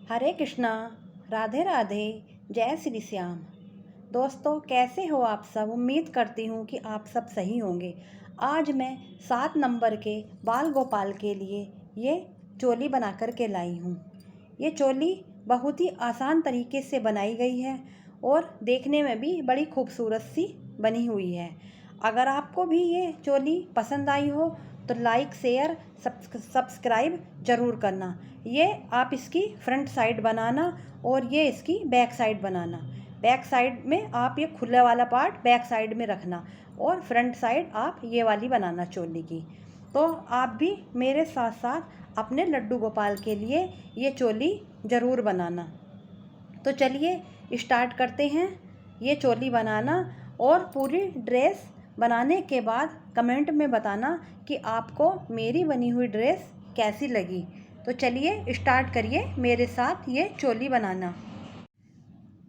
हरे कृष्णा, राधे राधे, जय श्री श्याम। दोस्तों, कैसे हो आप सब? उम्मीद करती हूँ कि आप सब सही होंगे। आज मैं 7 नंबर के बाल गोपाल के लिए ये चोली बना कर के लाई हूँ। ये चोली बहुत ही आसान तरीके से बनाई गई है और देखने में भी बड़ी खूबसूरत सी बनी हुई है। अगर आपको भी ये चोली पसंद आई हो तो लाइक, शेयर, सब्सक्राइब ज़रूर करना। ये आप इसकी फ्रंट साइड बनाना और ये इसकी बैक साइड बनाना। बैक साइड में आप ये खुला वाला पार्ट बैक साइड में रखना और फ्रंट साइड आप ये वाली बनाना चोली की। तो आप भी मेरे साथ साथ अपने लड्डू गोपाल के लिए ये चोली ज़रूर बनाना। तो चलिए स्टार्ट करते हैं ये चोली बनाना। और पूरी ड्रेस बनाने के बाद कमेंट में बताना कि आपको मेरी बनी हुई ड्रेस कैसी लगी। तो चलिए स्टार्ट करिए मेरे साथ ये चोली बनाना।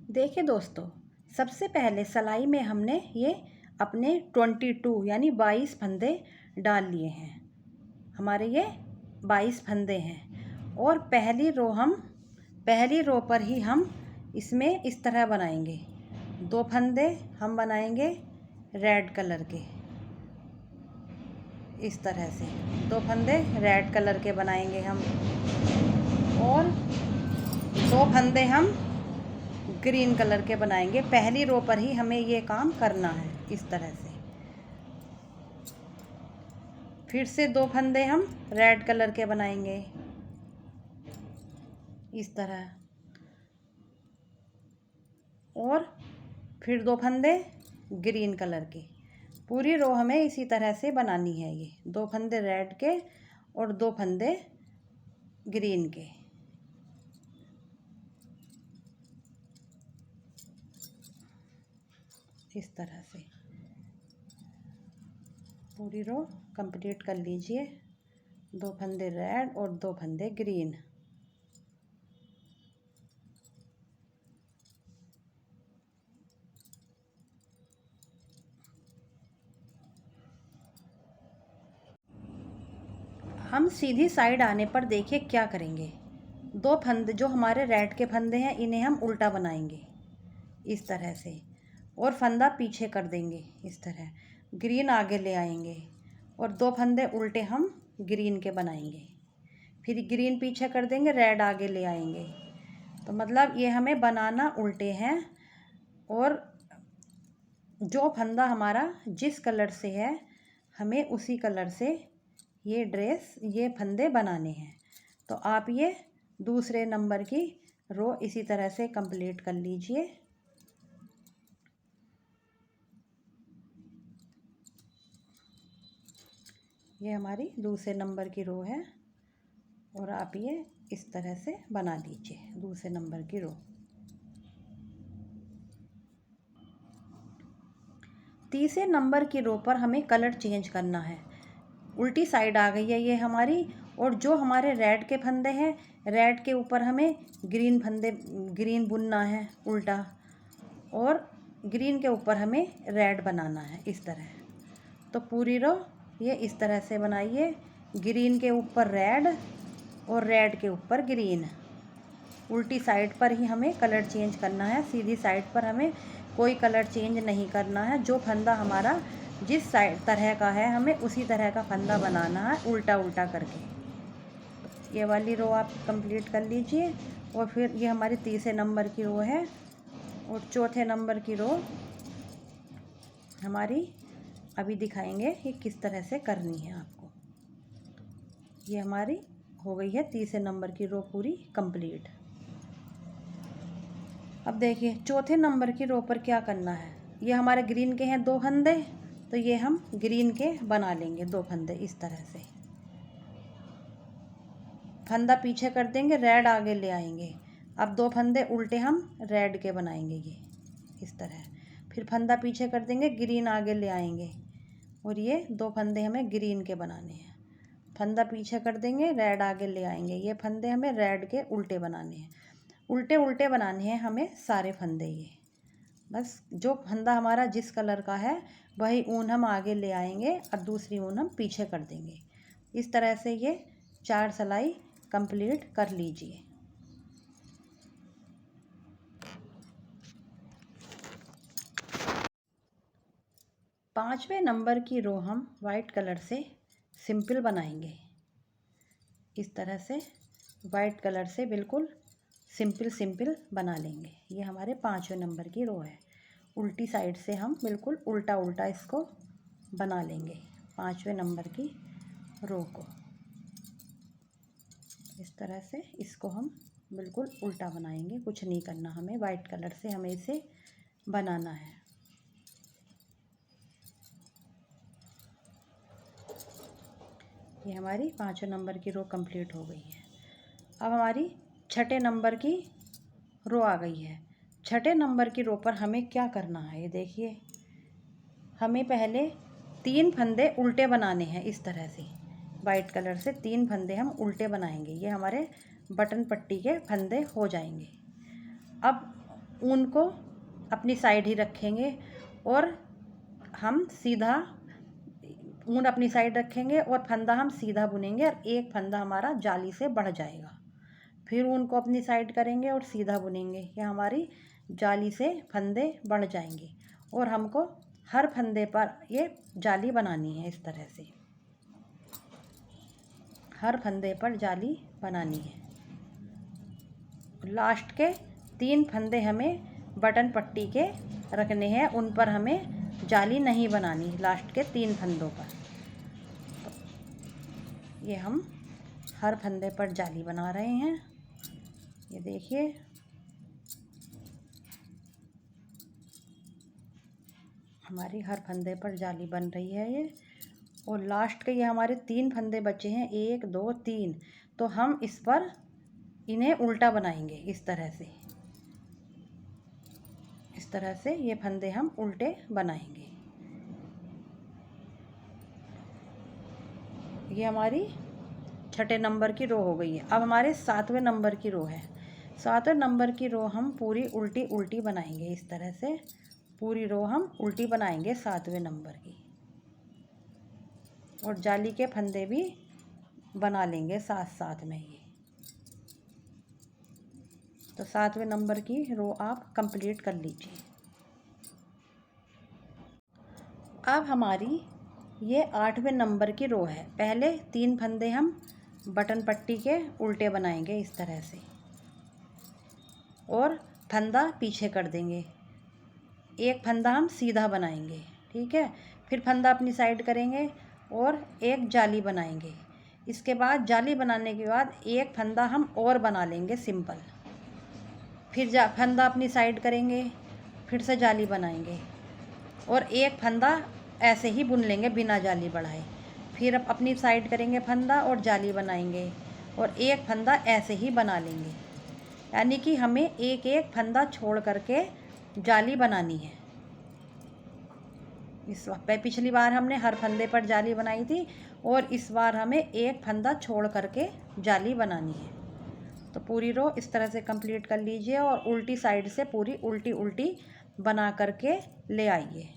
देखिए दोस्तों, सबसे पहले सिलाई में हमने ये अपने 22 यानी 22 फंदे डाल लिए हैं। हमारे ये 22 फंदे हैं और पहली रो पर ही हम इसमें इस तरह बनाएंगे। 2 फंदे हम बनाएंगे रेड कलर के, इस तरह से 2 फंदे रेड कलर के बनाएंगे हम और 2 फंदे हम ग्रीन कलर के बनाएंगे। पहली रो पर ही हमें ये काम करना है, इस तरह से। फिर से 2 फंदे हम रेड कलर के बनाएंगे, इस तरह। और फिर 2 फंदे ग्रीन कलर के। पूरी रो हमें इसी तरह से बनानी है। ये 2 फंदे रेड के और 2 फंदे ग्रीन के, इस तरह से पूरी रो कंप्लीट कर लीजिए। 2 फंदे रेड और 2 फंदे ग्रीन। हम सीधी साइड आने पर देखिए क्या करेंगे। 2 फंदे जो हमारे रेड के फंदे हैं इन्हें हम उल्टा बनाएंगे, इस तरह से। और फंदा पीछे कर देंगे, इस तरह। ग्रीन आगे ले आएंगे और 2 फंदे उल्टे हम ग्रीन के बनाएंगे। फिर ग्रीन पीछे कर देंगे, रेड आगे ले आएंगे। तो मतलब ये हमें बनाना उल्टे हैं। और जो फंदा हमारा जिस कलर से है हमें उसी कलर से ये फंदे बनाने हैं। तो आप ये दूसरे नंबर की रो इसी तरह से कंप्लीट कर लीजिए। ये हमारी दूसरे नंबर की रो है और आप ये इस तरह से बना लीजिए दूसरे नंबर की रो। तीसरे नंबर की रो पर हमें कलर चेंज करना है। उल्टी साइड आ गई है ये हमारी। और जो हमारे रेड के फंदे हैं, रेड के ऊपर हमें ग्रीन बुनना है उल्टा। और ग्रीन के ऊपर हमें रेड बनाना है, इस तरह। तो पूरी रो ये इस तरह से बनाइए। ग्रीन के ऊपर रेड और रेड के ऊपर ग्रीन। उल्टी साइड पर ही हमें कलर चेंज करना है। सीधी साइड पर हमें कोई कलर चेंज नहीं करना है। जो फंदा हमारा जिस साइड तरह का है हमें उसी तरह का फंदा बनाना है, उल्टा उल्टा करके। ये वाली रो आप कंप्लीट कर लीजिए। और फिर ये हमारी तीसरे नंबर की रो है और चौथे नंबर की रो हमारी अभी दिखाएंगे कि किस तरह से करनी है आपको। ये हमारी हो गई है तीसरे नंबर की रो पूरी कंप्लीट। अब देखिए चौथे नंबर की रो पर क्या करना है। ये हमारे ग्रीन के हैं 2 फंदे, तो ये हम ग्रीन के बना लेंगे 2 फंदे, इस तरह से। फंदा पीछे कर देंगे, रेड आगे ले आएंगे। अब 2 फंदे उल्टे हम रेड के बनाएंगे, ये इस तरह। फिर फंदा पीछे कर देंगे, ग्रीन आगे ले आएंगे और ये 2 फंदे हमें ग्रीन के बनाने हैं। फंदा पीछे कर देंगे, रेड आगे ले आएंगे। ये फंदे हमें रेड के उल्टे बनाने हैं। उल्टे उल्टे बनाने हैं हमें सारे फंदे। ये बस जो फंदा हमारा जिस कलर का है वही ऊन हम आगे ले आएंगे और दूसरी ऊन हम पीछे कर देंगे। इस तरह से ये 4 सिलाई कंप्लीट कर लीजिए। 5वें नंबर की रो हम वाइट कलर से सिंपल बनाएंगे। इस तरह से वाइट कलर से बिल्कुल सिंपल बना लेंगे। ये हमारे 5वें नंबर की रो है। उल्टी साइड से हम बिल्कुल उल्टा इसको बना लेंगे 5वें नंबर की रो को। इस तरह से इसको हम बिल्कुल उल्टा बनाएंगे, कुछ नहीं करना हमें, वाइट कलर से हमें इसे बनाना है। ये हमारी 5वें नंबर की रो कंप्लीट हो गई है। अब हमारी 6ठे नंबर की रो आ गई है। 6ठे नंबर की रो पर हमें क्या करना है, ये देखिए, हमें पहले 3 फंदे उल्टे बनाने हैं। इस तरह से वाइट कलर से 3 फंदे हम उल्टे बनाएंगे। ये हमारे बटन पट्टी के फंदे हो जाएंगे। अब ऊन को अपनी साइड ही रखेंगे और हम सीधा ऊन अपनी साइड रखेंगे और फंदा हम सीधा बुनेंगे और एक फंदा हमारा जाली से बढ़ जाएगा। फिर ऊन को अपनी साइड करेंगे और सीधा बुनेंगे। ये हमारी जाली से फंदे बढ़ जाएंगे और हमको हर फंदे पर ये जाली बनानी है। इस तरह से हर फंदे पर जाली बनानी है। लास्ट के 3 फंदे हमें बटन पट्टी के रखने हैं, उन पर हमें जाली नहीं बनानी। लास्ट के 3 फंदों पर ये हम हर फंदे पर जाली बना रहे हैं। ये देखिए, हमारी हर फंदे पर जाली बन रही है ये। और लास्ट के ये हमारे 3 फंदे बचे हैं, 1 2 3, तो हम इस पर इन्हें उल्टा बनाएंगे। इस तरह से ये फंदे हम उल्टे बनाएंगे। ये हमारी 6ठे नंबर की रो हो गई है। अब हमारे 7वें नंबर की रो है। 7वें नंबर की रो हम पूरी उल्टी बनाएंगे। इस तरह से पूरी रो हम उल्टी बनाएंगे 7वें नंबर की, और जाली के फंदे भी बना लेंगे साथ में ही। तो 7वें नंबर की रो आप कंप्लीट कर लीजिए। अब हमारी ये 8वें नंबर की रो है। पहले 3 फंदे हम बटन पट्टी के उल्टे बनाएंगे इस तरह से, और फंदा पीछे कर देंगे। एक फंदा हम सीधा बनाएंगे, ठीक है। फिर फंदा अपनी साइड करेंगे और एक जाली बनाएंगे। इसके बाद जाली बनाने के बाद एक फंदा हम और बना लेंगे सिंपल। फिर फंदा अपनी साइड करेंगे, फिर से जाली बनाएंगे और एक फंदा ऐसे ही बुन लेंगे बिना जाली बढ़ाए। फिर अपनी साइड करेंगे फंदा और जाली बनाएंगे और एक फंदा ऐसे ही बना लेंगे। यानी कि हमें एक एक फंदा छोड़ करके जाली बनानी है। पिछली बार हमने हर फंदे पर जाली बनाई थी और इस बार हमें एक फंदा छोड़ करके जाली बनानी है। तो पूरी रो इस तरह से कंप्लीट कर लीजिए और उल्टी साइड से पूरी उल्टी बना करके ले आइए।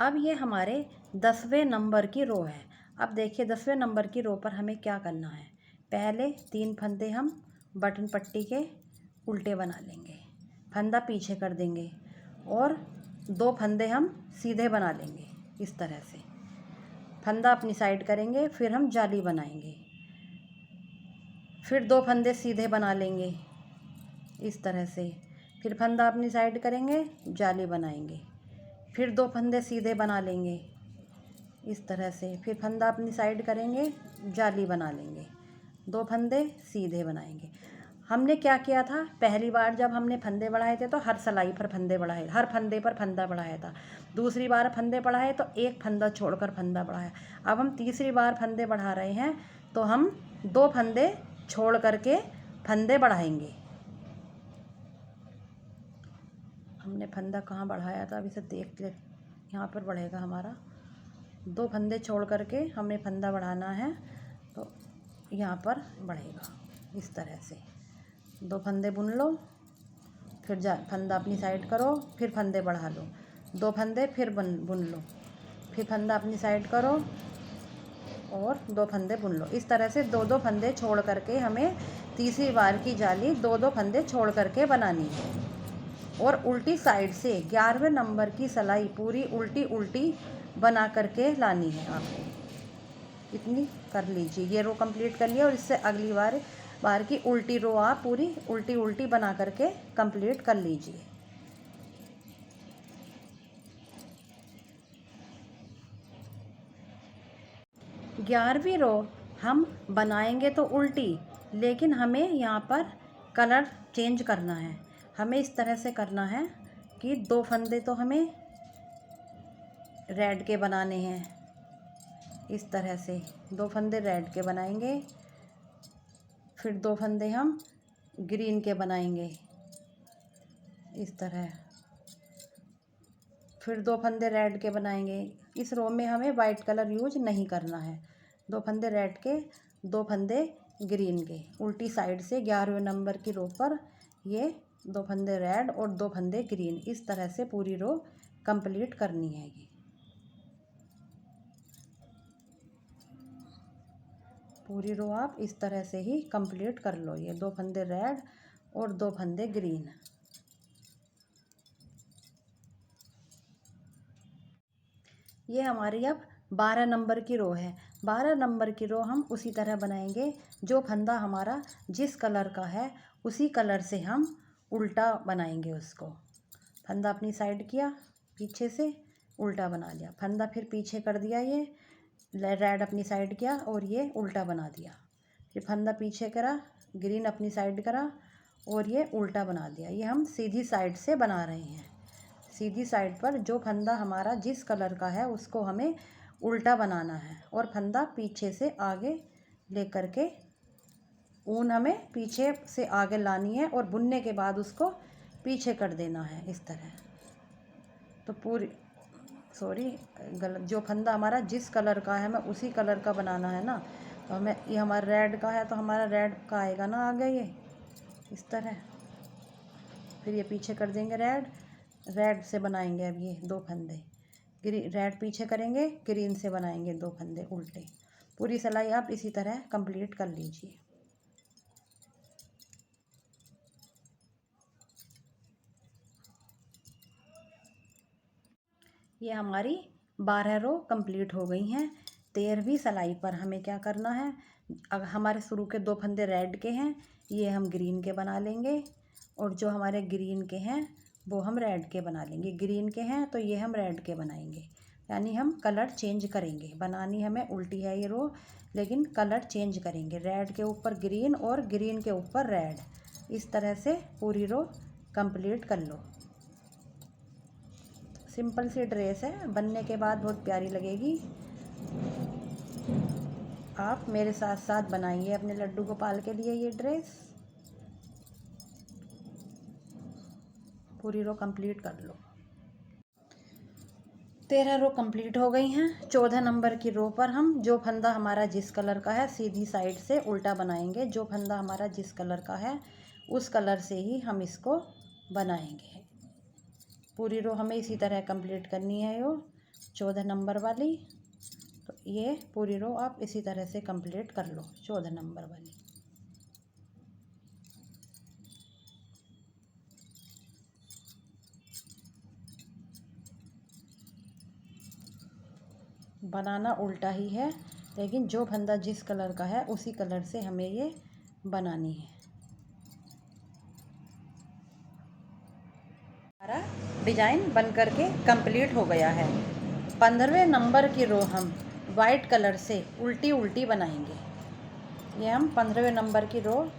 अब ये हमारे 10वें नंबर की रो है। अब देखिए 10वें नंबर की रो पर हमें क्या करना है। पहले 3 फंदे हम बटन पट्टी के उल्टे बना लेंगे, फंदा पीछे कर देंगे और 2 फंदे हम सीधे बना लेंगे। इस तरह से फंदा अपनी साइड करेंगे, फिर हम जाली बनाएंगे, फिर 2 फंदे सीधे बना लेंगे इस तरह से, फिर फंदा अपनी साइड करेंगे, जाली बनाएंगे, फिर 2 फंदे सीधे बना लेंगे इस तरह से, फिर फंदा अपनी साइड करेंगे, जाली बना लेंगे, 2 फंदे सीधे बनाएंगे। हमने क्या किया था, पहली बार जब हमने फंदे बढ़ाए थे तो हर सिलाई पर फंदे बढ़ाए, हर फंदे पर फंदा बढ़ाया था। दूसरी बार फंदे बढ़ाए तो एक फंदा छोड़कर फंदा बढ़ाया। अब हम तीसरी बार फंदे बढ़ा रहे हैं तो हम 2 फंदे छोड़ करके फंदे बढ़ाएंगे। हमने फंदा कहाँ बढ़ाया था, अभी से देख ले, यहाँ पर बढ़ेगा हमारा। 2 फंदे छोड़ करके हमें फंदा बढ़ाना है तो यहाँ पर बढ़ेगा इस तरह से। 2 फंदे बुन लो, फिर फंदा अपनी साइड करो, फिर फंदे बढ़ा लो, 2 फंदे फिर बुन लो, फिर फंदा अपनी साइड करो और 2 फंदे बुन लो। इस तरह से 2 फंदे छोड़ करके हमें तीसरी बार की जाली 2 फंदे छोड़ करके बनानी है और उल्टी साइड से 11वें नंबर की सिलाई पूरी उल्टी उल्टी बना करके लानी है आपको। इतनी कर लीजिए, ये रो कंप्लीट कर लिया और इससे अगली बार की उल्टी रो आप पूरी उल्टी उल्टी बना करके कंप्लीट कर लीजिए। ग्यारहवीं रो हम बनाएंगे तो उल्टी, लेकिन हमें यहाँ पर कलर चेंज करना है। हमें इस तरह से करना है कि 2 फंदे तो हमें रेड के बनाने हैं। इस तरह से 2 फंदे रेड के बनाएंगे, फिर 2 फंदे हम ग्रीन के बनाएंगे इस तरह, फिर 2 फंदे रेड के बनाएंगे। इस रो में हमें वाइट कलर यूज नहीं करना है। 2 फंदे रेड के, 2 फंदे ग्रीन के, उल्टी साइड से 11वें नंबर की रो पर ये 2 फंदे रेड और 2 फंदे ग्रीन, इस तरह से पूरी रो कंप्लीट करनी है। ये पूरी रो आप इस तरह से ही कंप्लीट कर लो। ये 2 फंदे रेड और 2 फंदे ग्रीन। ये हमारी अब 12 नंबर की रो है। 12 नंबर की रो हम उसी तरह बनाएंगे। जो फंदा हमारा जिस कलर का है उसी कलर से हम उल्टा बनाएंगे उसको। फंदा अपनी साइड किया, पीछे से उल्टा बना लिया, फंदा फिर पीछे कर दिया, ये रेड अपनी साइड किया और ये उल्टा बना दिया, फिर फंदा पीछे करा, ग्रीन अपनी साइड करा और ये उल्टा बना दिया। ये हम सीधी साइड से बना रहे हैं। सीधी साइड पर जो फंदा हमारा जिस कलर का है उसको हमें उल्टा बनाना है और फंदा पीछे से आगे लेकर के ऊन हमें पीछे से आगे लानी है और बुनने के बाद उसको पीछे कर देना है इस तरह। तो गलत, जो फंदा हमारा जिस कलर का है हमें उसी कलर का बनाना है ना। तो हमें ये हमारा रेड का है तो हमारा रेड का आएगा ना आगे ये इस तरह, फिर ये पीछे कर देंगे, रेड से बनाएंगे। अब ये 2 फंदे रेड पीछे करेंगे, ग्रीन से बनाएंगे 2 फंदे उल्टे। पूरी सिलाई आप इसी तरह कंप्लीट कर लीजिए। ये हमारी 12 रो कंप्लीट हो गई हैं। 13वीं सिलाई पर हमें क्या करना है, अब हमारे शुरू के 2 फंदे रेड के हैं, ये हम ग्रीन के बना लेंगे और जो हमारे ग्रीन के हैं वो हम रेड के बना लेंगे। ग्रीन के हैं तो ये हम रेड के बनाएंगे, यानी हम कलर चेंज करेंगे। बनानी हमें उल्टी है ये रो, लेकिन कलर चेंज करेंगे। रेड के ऊपर ग्रीन और ग्रीन के ऊपर रेड, इस तरह से पूरी रो कंप्लीट कर लो। सिंपल सी ड्रेस है, बनने के बाद बहुत प्यारी लगेगी। आप मेरे साथ साथ बनाइए अपने लड्डू गोपाल के लिए ये ड्रेस। पूरी रो कंप्लीट कर लो। 13 रो कंप्लीट हो गई हैं। 14 नंबर की रो पर हम जो फंदा हमारा जिस कलर का है सीधी साइड से उल्टा बनाएंगे। जो फंदा हमारा जिस कलर का है उस कलर से ही हम इसको बनाएंगे। पूरी रो हमें इसी तरह कंप्लीट करनी है। यो 14 नंबर वाली, तो ये पूरी रो आप इसी तरह से कंप्लीट कर लो 14 नंबर वाली। बनाना उल्टा ही है, लेकिन जो फंदा जिस कलर का है उसी कलर से हमें ये बनानी है। हमारा डिजाइन बन करके कंप्लीट हो गया है। 15वें नंबर की रो हम वाइट कलर से उल्टी उल्टी बनाएंगे। ये हम 15वें नंबर की रो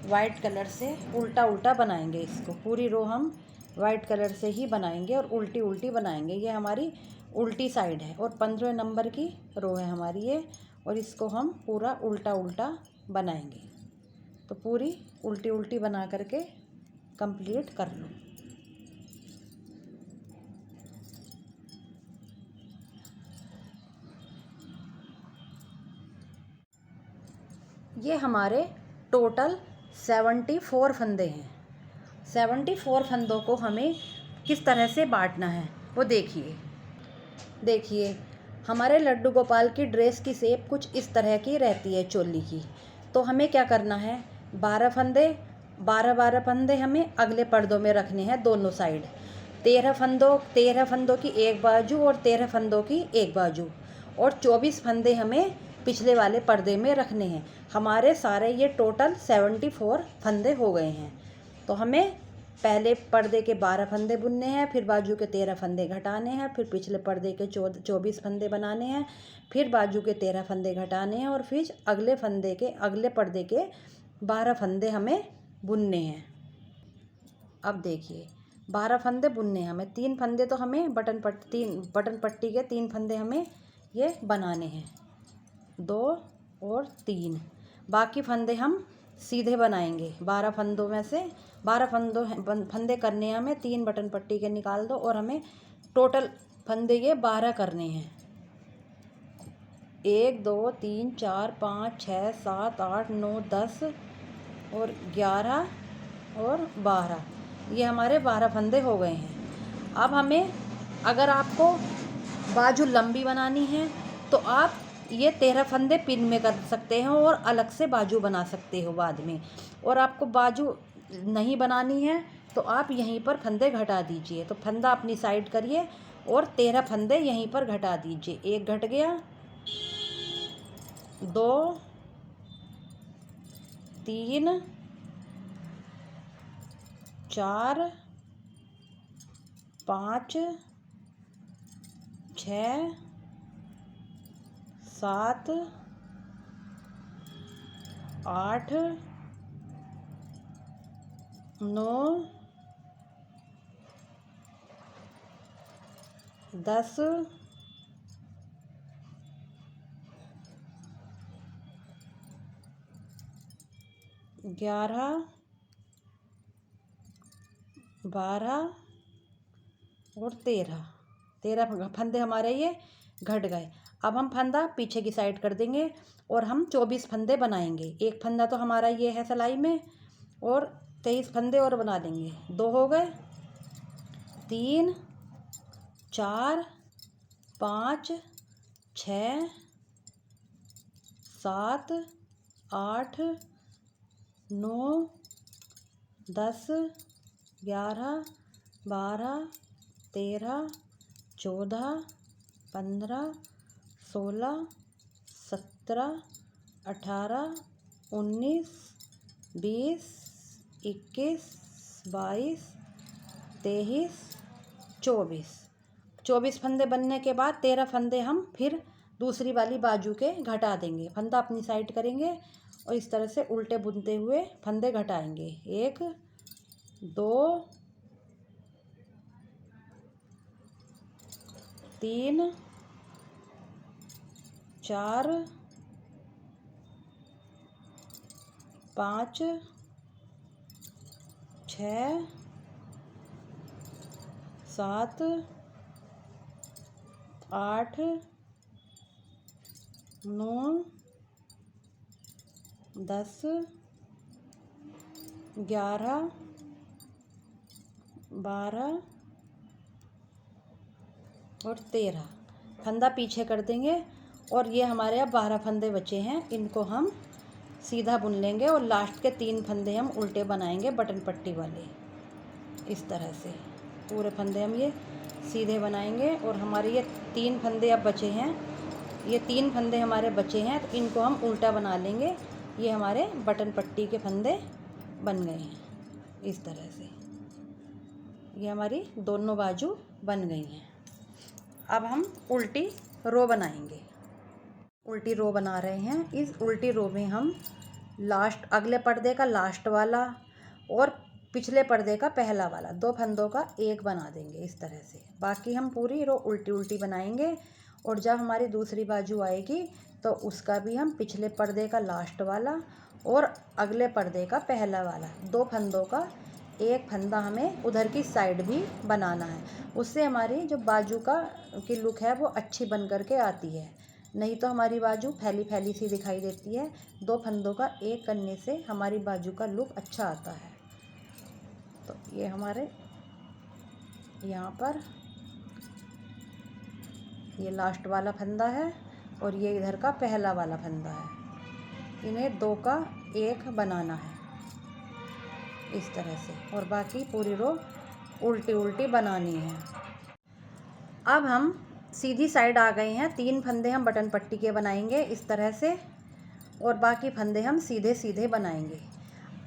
वाइट कलर से उल्टा उल्टा बनाएंगे। इसको पूरी रो हम वाइट कलर से ही बनाएंगे और उल्टी उल्टी बनाएंगे। ये हमारी उल्टी साइड है और 15वें नंबर की रो है हमारी ये, और इसको हम पूरा उल्टा उल्टा बनाएंगे। तो पूरी उल्टी उल्टी बना करके कंप्लीट कर लो। ये हमारे टोटल 74 फंदे हैं। 74 फंदों को हमें किस तरह से बांटना है वो देखिए हमारे लड्डू गोपाल की ड्रेस की शेप कुछ इस तरह की रहती है चोली की। तो हमें क्या करना है, 12 फंदे 12-12 फंदे हमें अगले पर्दों में रखने हैं दोनों साइड। 13 फंदों की एक बाजू और 13 फंदों की एक बाजू, और 24 फंदे हमें पिछले वाले पर्दे में रखने हैं। हमारे सारे ये टोटल 74 फंदे हो गए हैं। तो हमें पहले पर्दे के 12 फंदे बुनने हैं, फिर बाजू के 13 फंदे घटाने हैं, फिर पिछले पर्दे के 24 फंदे बनाने हैं, फिर बाजू के 13 फंदे घटाने हैं, और फिर अगले पर्दे के 12 फंदे हमें बुनने हैं। अब देखिए 12 फंदे बुनने हैं हमें। 3 फंदे तो हमें बटन पट्टी के 3 फंदे हमें ये बनाने हैं, 2 और 3। बाकी फंदे हम सीधे बनाएंगे। 12 फंदों में से 12 फंदे करने हैं हमें। 3 बटन पट्टी के निकाल दो, और हमें टोटल फंदे ये 12 करने हैं। 1 2 3 4 5 6 7 8 9 10 और 11 और 12, ये हमारे 12 फंदे हो गए हैं। अब हमें, अगर आपको बाजू लंबी बनानी है तो आप ये 13 फंदे पिन में कर सकते हो और अलग से बाजू बना सकते हो बाद में। और आपको बाजू नहीं बनानी है तो आप यहीं पर फंदे घटा दीजिए। तो फंदा अपनी साइड करिए और 13 फंदे यहीं पर घटा दीजिए। 1 घट गया, 2 3 4 5 6 7 8 9 10 11 12 और 13 फंदे हमारे ये घट गए। अब हम फंदा पीछे की साइड कर देंगे और हम 24 फंदे बनाएंगे। एक फंदा तो हमारा ये है सिलाई में, और 23 फंदे और बना लेंगे। 2 हो गए, 3 4 5 6 7 8 9 10 11 12 13 14 15 16 17 18 19 20 21 22 23 24 फंदे बनने के बाद 13 फंदे हम फिर दूसरी वाली बाजू के घटा देंगे। फंदा अपनी साइड करेंगे और इस तरह से उल्टे बुनते हुए फंदे घटाएंगे। 1 2 3 4 5 6 7 8 9 10 11 12 और 13 फंदा पीछे कर देंगे। और ये हमारे अब 12 फंदे बचे हैं, इनको हम सीधा बुन लेंगे और लास्ट के 3 फंदे हम उल्टे बनाएंगे बटन पट्टी वाले। इस तरह से पूरे फंदे हम ये सीधे बनाएंगे। और हमारे ये 3 फंदे अब बचे हैं, ये 3 फंदे हमारे बचे हैं, तो इनको हम उल्टा बना लेंगे। ये हमारे बटन पट्टी के फंदे बन गए हैं। इस तरह से ये हमारी दोनों बाजू बन गई हैं। अब हम उल्टी रो बनाएंगे। उल्टी रो बना रहे हैं। इस उल्टी रो में हम अगले पर्दे का लास्ट वाला और पिछले पर्दे का पहला वाला 2 फंदों का एक बना देंगे इस तरह से। बाकी हम पूरी रो उल्टी उल्टी बनाएंगे। और जब हमारी दूसरी बाजू आएगी तो उसका भी हम पिछले पर्दे का लास्ट वाला और अगले पर्दे का पहला वाला 2 फंदों का एक फंदा हमें उधर की साइड भी बनाना है। उससे हमारी जो बाजू की लुक है वो अच्छी बन कर के आती है। नहीं तो हमारी बाजू फैली फैली सी दिखाई देती है। 2 फंदों का एक करने से हमारी बाजू का लुक अच्छा आता है। तो ये हमारे यहाँ पर ये लास्ट वाला फंदा है और ये इधर का पहला वाला फंदा है। इन्हें 2 का एक बनाना है। इस तरह से, और बाकी पूरी रो उल्टी उल्टी बनानी है। अब हम सीधी साइड आ गए हैं। 3 फंदे हम बटन पट्टी के बनाएंगे इस तरह से, और बाकी फंदे हम सीधे सीधे बनाएंगे।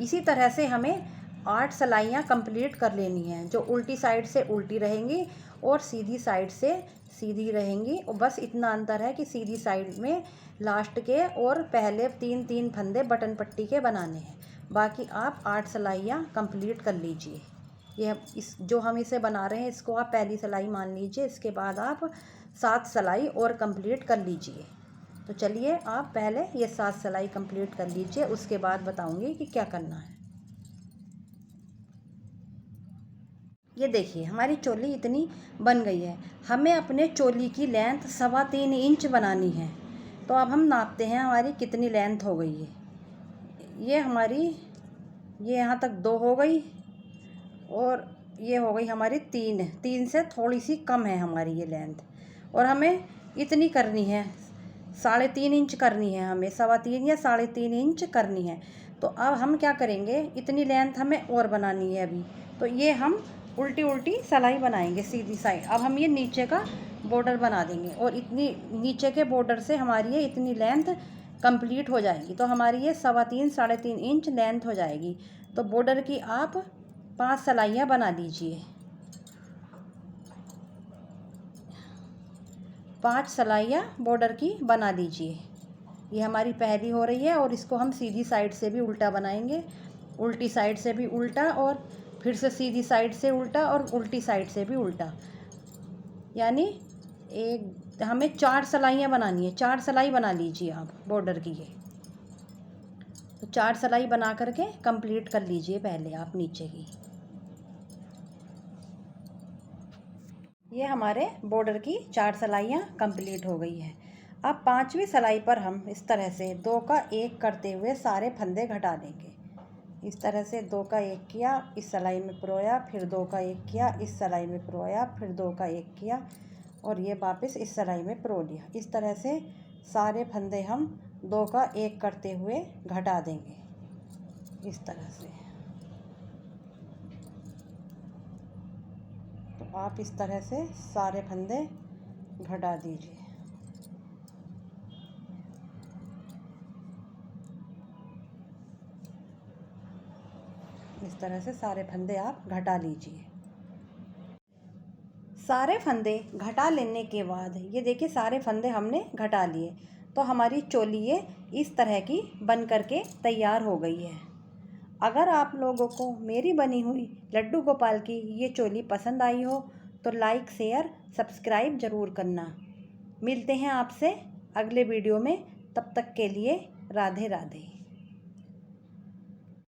इसी तरह से हमें 8 सिलाइयाँ कंप्लीट कर लेनी हैं, जो उल्टी साइड से उल्टी रहेंगी और सीधी साइड से सीधी रहेंगी। और बस इतना अंतर है कि सीधी साइड में लास्ट के और पहले 3-3 फंदे बटन पट्टी के बनाने हैं। बाकी आप 8 सिलाइयाँ कंप्लीट कर लीजिए। ये इस जो हम इसे बना रहे हैं इसको आप पहली सिलाई मान लीजिए। इसके बाद आप 7 सिलाई और कंप्लीट कर लीजिए। तो चलिए आप पहले ये 7 सिलाई कंप्लीट कर लीजिए, उसके बाद बताऊंगी कि क्या करना है। ये देखिए हमारी चोली इतनी बन गई है। हमें अपने चोली की लेंथ 3.25 इंच बनानी है। तो अब हम नापते हैं हमारी कितनी लेंथ हो गई है। ये हमारी ये यहाँ तक 2 हो गई, और ये हो गई हमारी 3 से थोड़ी सी कम है हमारी ये लेंथ। और हमें इतनी करनी है, 3.5 इंच करनी है, हमें 3.25 या 3.5 इंच करनी है। तो अब हम क्या करेंगे, इतनी लेंथ हमें और बनानी है अभी। तो ये हम उल्टी उल्टी सिलाई बनाएंगे सीधी साइड। अब हम ये नीचे का बॉर्डर बना देंगे, और इतनी नीचे के बॉर्डर से हमारी ये इतनी लेंथ कंप्लीट हो जाएगी। तो हमारी ये 3.25-3.5 इंच लेंथ हो जाएगी। तो बॉर्डर की आप 5 सिलाइयाँ बना लीजिए। 5 सिलाइयाँ बॉर्डर की बना लीजिए। ये हमारी पहली हो रही है, और इसको हम सीधी साइड से भी उल्टा बनाएंगे, उल्टी साइड से भी उल्टा, और फिर से सीधी साइड से उल्टा, और उल्टी साइड से भी उल्टा। यानी हमें 4 सिलाइयाँ बनानी है। 4 सिलाई बना लीजिए आप बॉर्डर की। ये तो 4 सिलाई बना करके कंप्लीट कर लीजिए पहले आप नीचे की। ये हमारे बॉर्डर की 4 सिलाइयाँ कंप्लीट हो गई है। अब 5वीं सिलाई पर हम इस तरह से 2 का 1 करते हुए सारे फंदे घटा देंगे। इस तरह से 2 का 1 किया, इस सिलाई में परोया, फिर 2 का 1 किया, इस सिलाई में परोया, फिर 2 का 1 किया, और ये वापस इस सिलाई में परो लिया। इस तरह से सारे फंदे हम 2 का 1 करते हुए घटा देंगे इस तरह से। तो आप इस तरह से सारे फंदे घटा दीजिए। इस तरह से सारे फंदे आप घटा लीजिए। सारे फंदे घटा लेने के बाद ये देखिए सारे फंदे हमने घटा लिए। तो हमारी चोली ये इस तरह की बन करके तैयार हो गई है। अगर आप लोगों को मेरी बनी हुई लड्डू गोपाल की ये चोली पसंद आई हो तो लाइक, शेयर, सब्सक्राइब ज़रूर करना। मिलते हैं आपसे अगले वीडियो में। तब तक के लिए राधे राधे।